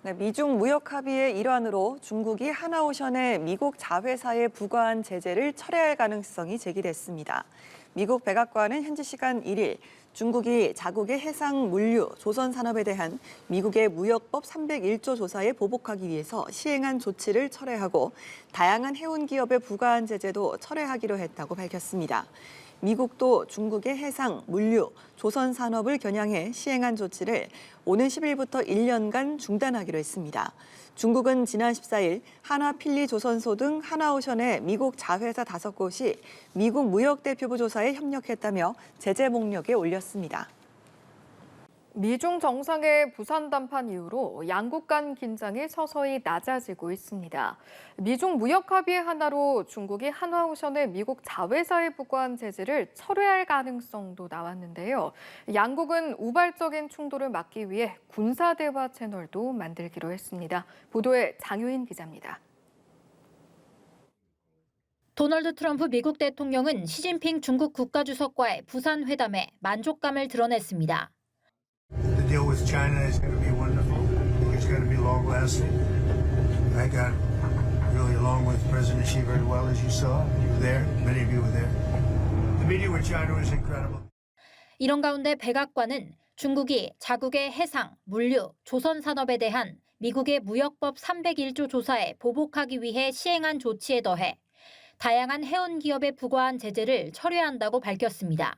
네, 미중 무역 합의의 일환으로 중국이 하나오션에 미국 자회사에 부과한 제재를 철회할 가능성이 제기됐습니다. 미국 백악관은 현지 시간 1일 중국이 자국의 해상, 물류, 조선 산업에 대한 미국의 무역법 301조 조사에 보복하기 위해서 시행한 조치를 철회하고 다양한 해운 기업에 부과한 제재도 철회하기로 했다고 밝혔습니다. 미국도 중국의 해상, 물류, 조선 산업을 겨냥해 시행한 조치를 오는 10일부터 1년간 중단하기로 했습니다. 중국은 지난 14일 한화필리조선소 등 하나오션의 미국 자회사 5곳이 미국 무역대표부 조사에 협력했다며 제재 목록에 올렸습니다. 미중 정상의 부산 담판 이후로 양국 간 긴장이 서서히 낮아지고 있습니다. 미중 무역 합의의 하나로 중국이 한화오션의 미국 자회사에 부과한 제재를 철회할 가능성도 나왔는데요. 양국은 우발적인 충돌을 막기 위해 군사대화 채널도 만들기로 했습니다. 보도에 장유인 기자입니다. 도널드 트럼프 미국 대통령은 시진핑 중국 국가주석과의 부산 회담에 만족감을 드러냈습니다. The deal with China is going to be wonderful. I think it's going to be long-lasting. I got really along with President Xi very well, as you saw. You were there. Many of you were there. The meeting with China was incredible. 이런 가운데 백악관은 중국이 자국의 해상, 물류, 조선 산업에 대한 미국의 무역법 301조 조사에 보복하기 위해 시행한 조치에 더해 다양한 해운 기업에 부과한 제재를 철회한다고 밝혔습니다.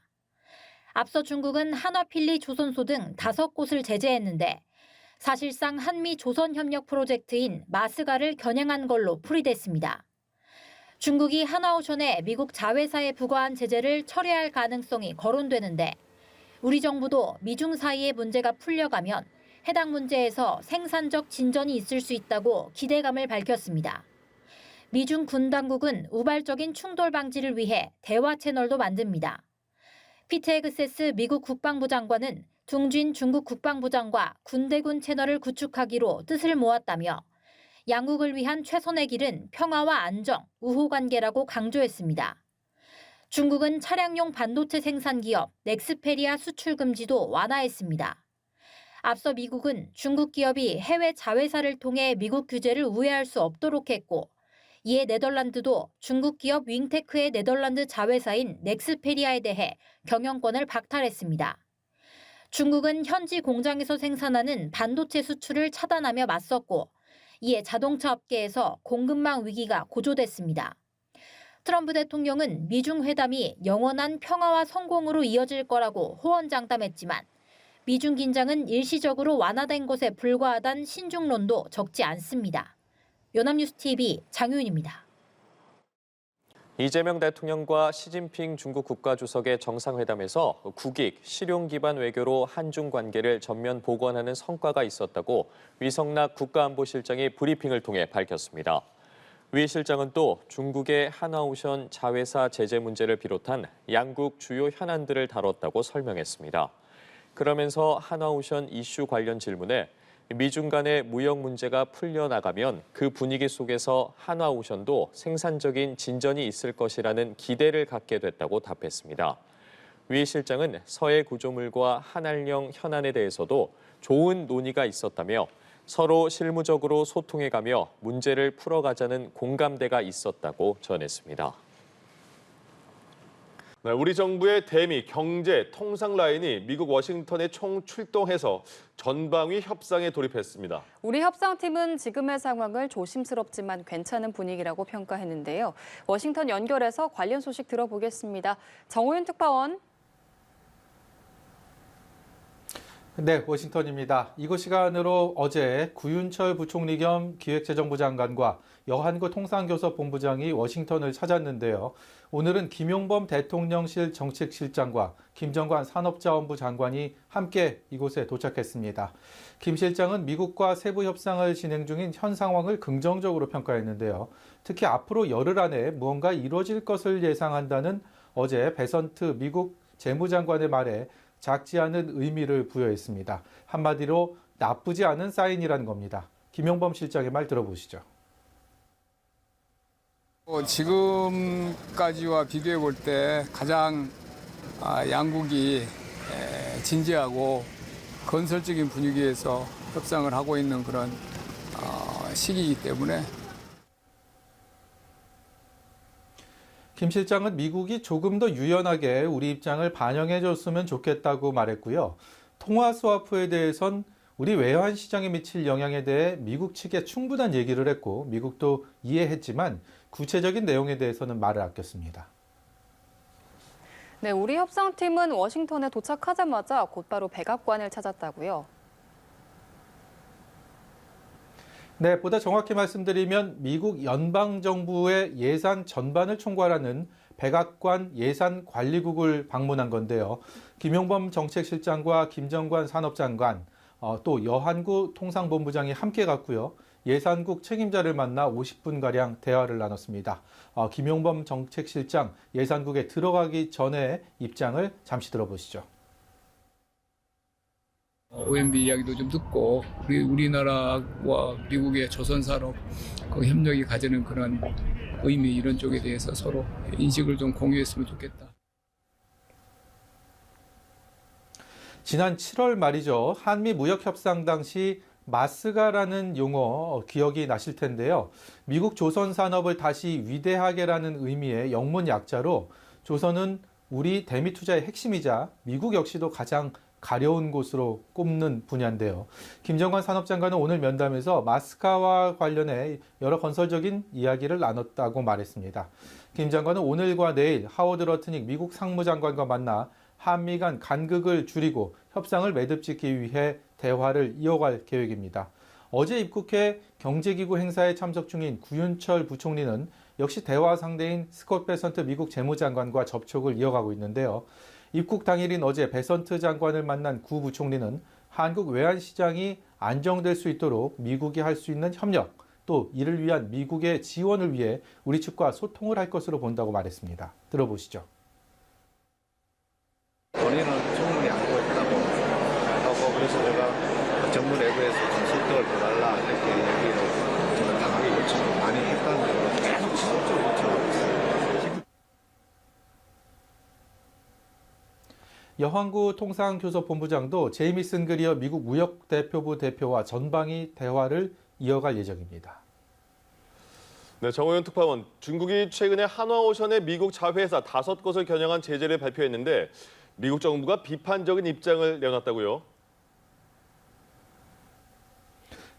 앞서 중국은 한화필리 조선소 등 5곳을 제재했는데 사실상 한미 조선협력 프로젝트인 마스가를 겨냥한 걸로 풀이됐습니다. 중국이 하나오션에 미국 자회사에 부과한 제재를 철회할 가능성이 거론되는데 우리 정부도 미중 사이의 문제가 풀려가면 해당 문제에서 생산적 진전이 있을 수 있다고 기대감을 밝혔습니다. 미중 군 당국은 우발적인 충돌 방지를 위해 대화 채널도 만듭니다. 피트 헤그세스 미국 국방부 장관은 둥진 중국 국방부 장과 군대군 채널을 구축하기로 뜻을 모았다며 양국을 위한 최선의 길은 평화와 안정, 우호 관계라고 강조했습니다. 중국은 차량용 반도체 생산 기업 넥스페리아 수출 금지도 완화했습니다. 앞서 미국은 중국 기업이 해외 자회사를 통해 미국 규제를 우회할 수 없도록 했고 이에 네덜란드도 중국 기업 윙테크의 네덜란드 자회사인 넥스페리아에 대해 경영권을 박탈했습니다. 중국은 현지 공장에서 생산하는 반도체 수출을 차단하며 맞섰고 이에 자동차 업계에서 공급망 위기가 고조됐습니다. 트럼프 대통령은 미중 회담이 영원한 평화와 성공으로 이어질 거라고 호언장담했지만 미중 긴장은 일시적으로 완화된 것에 불과하다는 신중론도 적지 않습니다. 연합뉴스TV 장유인입니다. 이재명 대통령과 시진핑 중국 국가주석의 정상회담에서 국익, 실용 기반 외교로 한중 관계를 전면 복원하는 성과가 있었다고 위성락 국가안보실장이 브리핑을 통해 밝혔습니다. 위 실장은 또 중국의 하나오션 자회사 제재 문제를 비롯한 양국 주요 현안들을 다뤘다고 설명했습니다. 그러면서 하나오션 이슈 관련 질문에 미중 간의 무역 문제가 풀려나가면 그 분위기 속에서 한화오션도 생산적인 진전이 있을 것이라는 기대를 갖게 됐다고 답했습니다. 위 실장은 서해 구조물과 한알령 현안에 대해서도 좋은 논의가 있었다며 서로 실무적으로 소통해가며 문제를 풀어가자는 공감대가 있었다고 전했습니다. 네, 우리 정부의 대미 경제 통상 라인이 미국 워싱턴에 총출동해서 전방위 협상에 돌입했습니다. 우리 협상팀은 지금의 상황을 조심스럽지만 괜찮은 분위기라고 평가했는데요. 워싱턴 연결해서 관련 소식 들어보겠습니다. 정호윤 특파원. 네, 워싱턴입니다. 이곳 시간으로 어제 구윤철 부총리 겸 기획재정부 장관과 여한구 통상교섭 본부장이 워싱턴을 찾았는데요. 오늘은 김용범 대통령실 정책실장과 김정관 산업자원부 장관이 함께 이곳에 도착했습니다. 김 실장은 미국과 세부 협상을 진행 중인 현 상황을 긍정적으로 평가했는데요. 특히 앞으로 열흘 안에 무언가 이루어질 것을 예상한다는 어제 베선트 미국 재무장관의 말에 작지 않은 의미를 부여했습니다. 한마디로 나쁘지 않은 사인이라는 겁니다. 김용범 실장의 말 들어보시죠. 지금까지와 비교해 볼 때 가장 양국이 진지하고 건설적인 분위기에서 협상을 하고 있는 그런 시기이기 때문에 김 실장은 미국이 조금 더 유연하게 우리 입장을 반영해줬으면 좋겠다고 말했고요. 통화 스와프에 대해선 우리 외환 시장에 미칠 영향에 대해 미국 측에 충분한 얘기를 했고 미국도 이해했지만 구체적인 내용에 대해서는 말을 아꼈습니다. 네, 우리 협상팀은 워싱턴에 도착하자마자 곧바로 백악관을 찾았다고요. 네, 보다 정확히 말씀드리면 미국 연방정부의 예산 전반을 총괄하는 백악관 예산관리국을 방문한 건데요. 김용범 정책실장과 김정관 산업장관, 또 여한구 통상본부장이 함께 갔고요. 예산국 책임자를 만나 50분가량 대화를 나눴습니다. 김용범 정책실장 예산국에 들어가기 전에 입장을 잠시 들어보시죠. OMB 이야기도 좀 듣고 우리나라와 미국의 조선산업 그 협력이 가지는 그런 의미 이런 쪽에 대해서 서로 인식을 좀 공유했으면 좋겠다. 지난 7월 말이죠. 한미 무역 협상 당시 마스가라는 용어 기억이 나실 텐데요. 미국 조선 산업을 다시 위대하게라는 의미의 영문 약자로 조선은 우리 대미 투자의 핵심이자 미국 역시도 가장 가려운 곳으로 꼽는 분야인데요. 김정관 산업장관은 오늘 면담에서 마스카와 관련해 여러 건설적인 이야기를 나눴다고 말했습니다. 김 장관은 오늘과 내일 하워드 러트닉 미국 상무장관과 만나 한미 간 간극을 줄이고 협상을 매듭짓기 위해 대화를 이어갈 계획입니다. 어제 입국해 경제기구 행사에 참석 중인 구윤철 부총리는 역시 대화 상대인 스콧 베선트 미국 재무장관과 접촉을 이어가고 있는데요. 입국 당일인 어제 베선트 장관을 만난 구 부총리는 한국 외환시장이 안정될 수 있도록 미국이 할 수 있는 협력, 또 이를 위한 미국의 지원을 위해 우리 측과 소통을 할 것으로 본다고 말했습니다. 들어보시죠. 본인은 충분히 알고 있다고 하고 그래서 제가 정부 내부에서 좀 속도를 더 달라 이렇게 얘기를 제가 당하게 요청을 많이 했다는 걸 계속 지속적으로 요청하고 있어요. 여한구 통상교섭본부장도 제이미슨 그리어 미국 무역대표부 대표와 전방위 대화를 이어갈 예정입니다. 네, 정호연 특파원, 중국이 최근에 한화오션의 미국 자회사 5곳을 겨냥한 제재를 발표했는데 미국 정부가 비판적인 입장을 내놨다고요?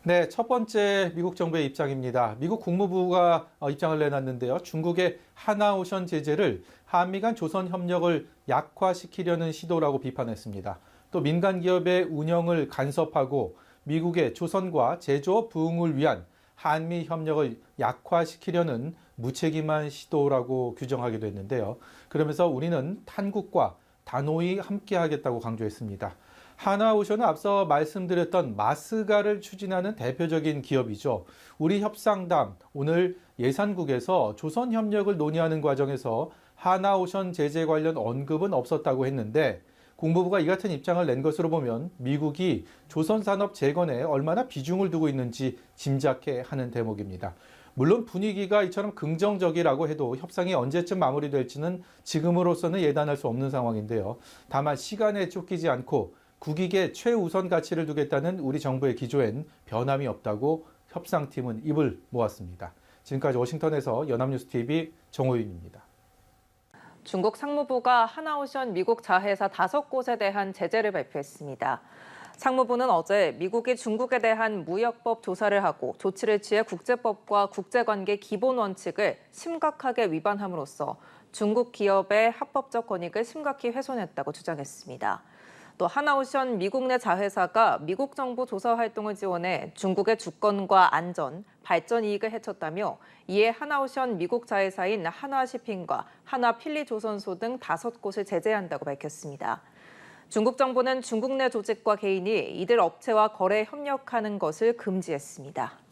네, 첫 번째 미국 정부의 입장입니다. 미국 국무부가 입장을 내놨는데요. 중국의 한화오션 제재를 한미 간 조선 협력을 약화시키려는 시도라고 비판했습니다. 또 민간 기업의 운영을 간섭하고 미국의 조선과 제조업 부흥을 위한 한미 협력을 약화시키려는 무책임한 시도라고 규정하기도 했는데요. 그러면서 우리는 한국과 단호히 함께하겠다고 강조했습니다. 한화오션은 앞서 말씀드렸던 마스가를 추진하는 대표적인 기업이죠. 우리 협상단 오늘 예산국에서 조선 협력을 논의하는 과정에서 한화오션 제재 관련 언급은 없었다고 했는데 국무부가 이 같은 입장을 낸 것으로 보면 미국이 조선 산업 재건에 얼마나 비중을 두고 있는지 짐작해 하는 대목입니다. 물론 분위기가 이처럼 긍정적이라고 해도 협상이 언제쯤 마무리될지는 지금으로서는 예단할 수 없는 상황인데요. 다만 시간에 쫓기지 않고 국익에 최우선 가치를 두겠다는 우리 정부의 기조엔 변함이 없다고 협상팀은 입을 모았습니다. 지금까지 워싱턴에서 연합뉴스TV 정호윤입니다. 중국 상무부가 한화오션 미국 자회사 5곳에 대한 제재를 발표했습니다. 상무부는 어제 미국이 중국에 대한 무역법 조사를 하고 조치를 취해 국제법과 국제관계 기본 원칙을 심각하게 위반함으로써 중국 기업의 합법적 권익을 심각히 훼손했다고 주장했습니다. 또 한화오션 미국 내 자회사가 미국 정부 조사 활동을 지원해 중국의 주권과 안전, 발전 이익을 해쳤다며 이에 한화오션 미국 자회사인 한화시핑과 한화필리조선소 등 5곳을 제재한다고 밝혔습니다. 중국 정부는 중국 내 조직과 개인이 이들 업체와 거래 협력하는 것을 금지했습니다.